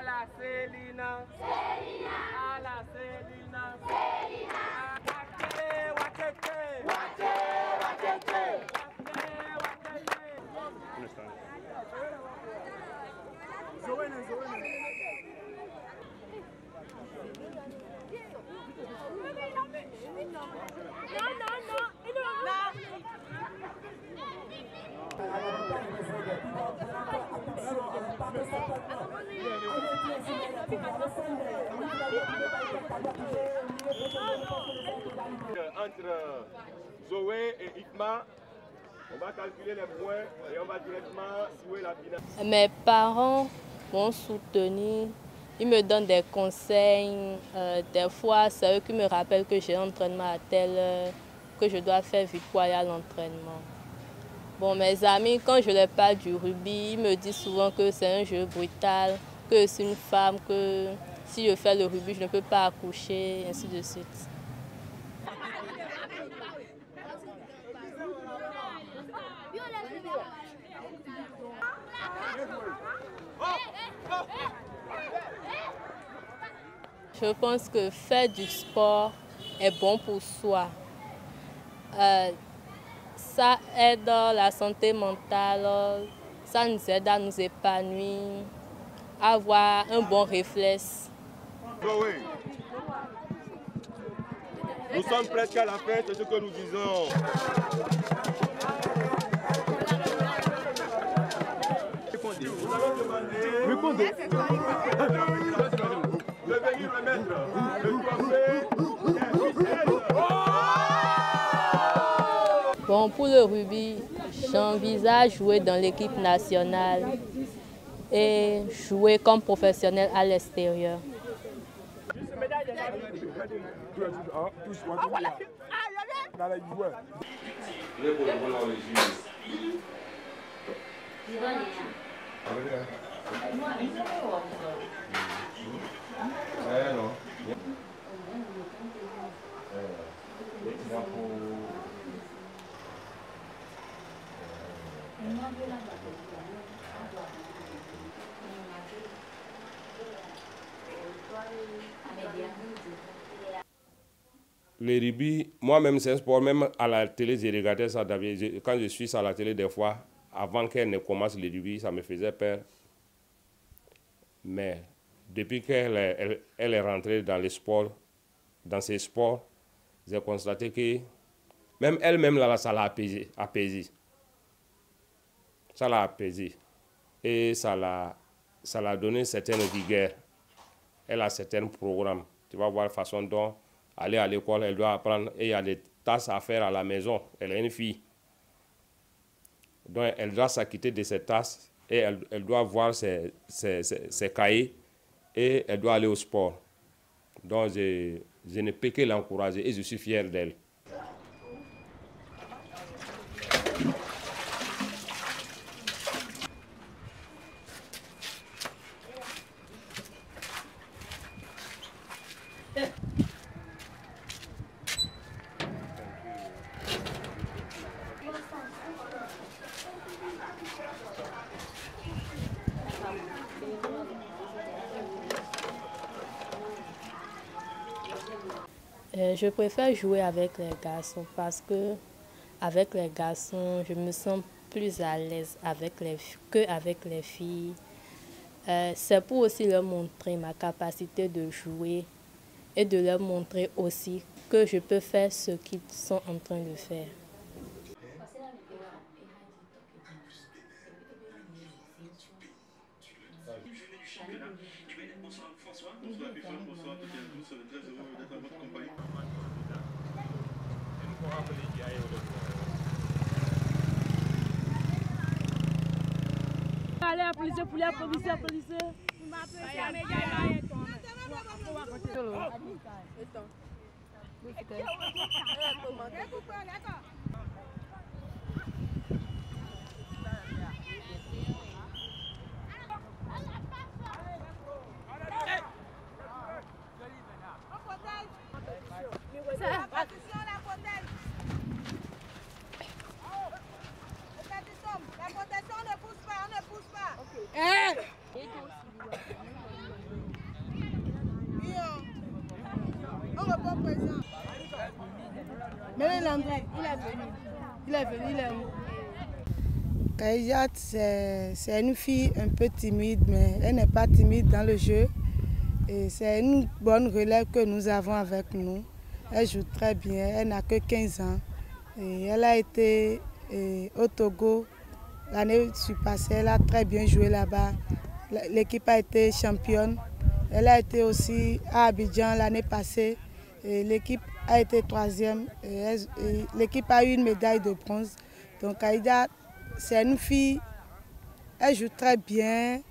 la Célina. Célina. À la Célina. Célina. Wakete, wakete. Wakete, wakete. Zoena. Entre Zoé et Ikma, on va calculer les points et on va directement jouer la finale. Mes parents m'ont soutenu, ils me donnent des conseils. Des fois, c'est eux qui me rappellent que j'ai un entraînement à telle heure, que je dois faire vite pour aller à l'entraînement. Bon, mes amis, quand je leur parle du rugby, ils me disent souvent que c'est un jeu brutal, que je suis une femme, que si je fais le rugby, je ne peux pas accoucher, et ainsi de suite. Je pense que faire du sport est bon pour soi. Ça aide la santé mentale, ça nous aide à nous épanouir, à avoir un bon réflexe. Zoé, nous sommes presque à la fin, c'est ce que nous disons. Répondez. Je vais lui remettre le trophée. Bon, pour le rugby, j'envisage jouer dans l'équipe nationale et jouer comme professionnel à l'extérieur. Le rugby, moi-même, c'est un sport, même à la télé, j'ai regardé ça. Quand je suis à la télé, des fois, avant qu'elle ne commence le rugby, ça me faisait peur. Mais depuis qu'elle est rentrée dans les sports, dans ces sports, j'ai constaté que même elle-même, là, ça l'a apaisé. Ça l'a apaisé. Et ça l'a donné une certaine vigueur. Elle a certains programmes. Tu vas voir la façon dont aller à l'école, elle doit apprendre. Et il y a des tâches à faire à la maison. Elle est une fille. Donc, elle doit s'acquitter de ces tâches et elle doit voir ses cahiers et elle doit aller au sport. Donc, je ne peux que l'encourager et je suis fier d'elle. Je préfère jouer avec les garçons parce que avec les garçons, je me sens plus à l'aise qu'avec les filles. C'est pour aussi leur montrer ma capacité de jouer et de leur montrer aussi que je peux faire ce qu'ils sont en train de faire. Allez, applaudissez. La protection, on ne pousse pas. Maintenant, il est venu. Khadijat, c'est une fille un peu timide, mais elle n'est pas timide dans le jeu. C'est une bonne relève que nous avons avec nous. Elle joue très bien, elle n'a que 15 ans. Et elle a été au Togo l'année passée, elle a très bien joué là-bas. L'équipe a été championne. Elle a été aussi à Abidjan l'année passée. L'équipe a été 3e. L'équipe a eu une médaille de bronze. Donc Khadijat, c'est une fille, elle joue très bien,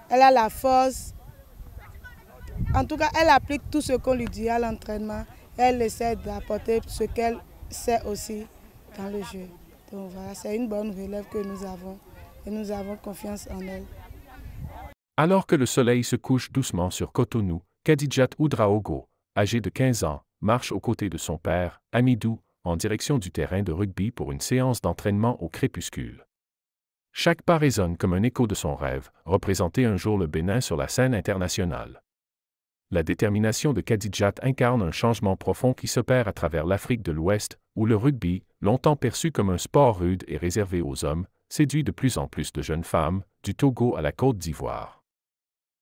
elle a la force. En tout cas, elle applique tout ce qu'on lui dit à l'entraînement. Elle essaie d'apporter ce qu'elle sait aussi dans le jeu. Donc voilà, c'est une bonne relève que nous avons et nous avons confiance en elle. Alors que le soleil se couche doucement sur Cotonou, Khadijat Ouedraogo, âgée de 15 ans, marche aux côtés de son père, Amidou, en direction du terrain de rugby pour une séance d'entraînement au crépuscule. Chaque pas résonne comme un écho de son rêve, représenter un jour le Bénin sur la scène internationale. La détermination de Khadijat incarne un changement profond qui s'opère à travers l'Afrique de l'Ouest, où le rugby, longtemps perçu comme un sport rude et réservé aux hommes, séduit de plus en plus de jeunes femmes, du Togo à la Côte d'Ivoire.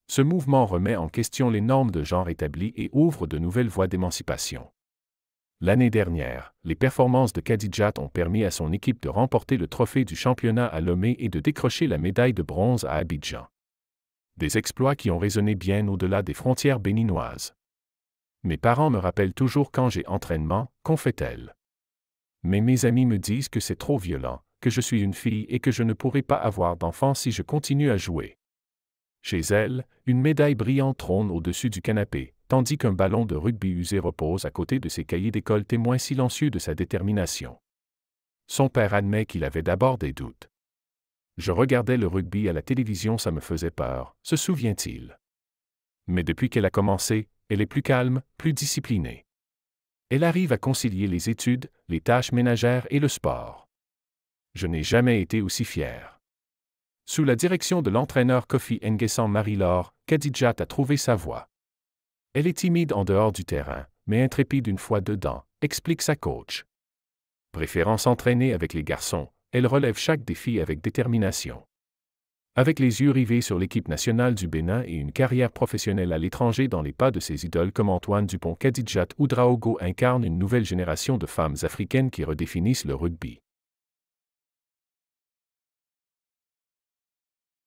Ce mouvement remet en question les normes de genre établies et ouvre de nouvelles voies d'émancipation. L'année dernière, les performances de Khadijat ont permis à son équipe de remporter le trophée du championnat à Lomé et de décrocher la médaille de bronze à Abidjan. Des exploits qui ont résonné bien au-delà des frontières béninoises. Mes parents me rappellent toujours quand j'ai entraînement, qu'ont fait-elle. Mais mes amis me disent que c'est trop violent, que je suis une fille et que je ne pourrai pas avoir d'enfant si je continue à jouer. Chez elle, une médaille brillante trône au-dessus du canapé, tandis qu'un ballon de rugby usé repose à côté de ses cahiers d'école, témoin silencieux de sa détermination. Son père admet qu'il avait d'abord des doutes. Je regardais le rugby à la télévision, ça me faisait peur, se souvient-il. Mais depuis qu'elle a commencé, elle est plus calme, plus disciplinée. Elle arrive à concilier les études, les tâches ménagères et le sport. Je n'ai jamais été aussi fier. Sous la direction de l'entraîneur Kofi N'Guessan Marie-Laure, Khadijat a trouvé sa voie. Elle est timide en dehors du terrain, mais intrépide une fois dedans, explique sa coach. Préférant s'entraîner avec les garçons, elle relève chaque défi avec détermination. Avec les yeux rivés sur l'équipe nationale du Bénin et une carrière professionnelle à l'étranger dans les pas de ses idoles comme Antoine Dupont, Khadijat Ouedraogo incarne une nouvelle génération de femmes africaines qui redéfinissent le rugby.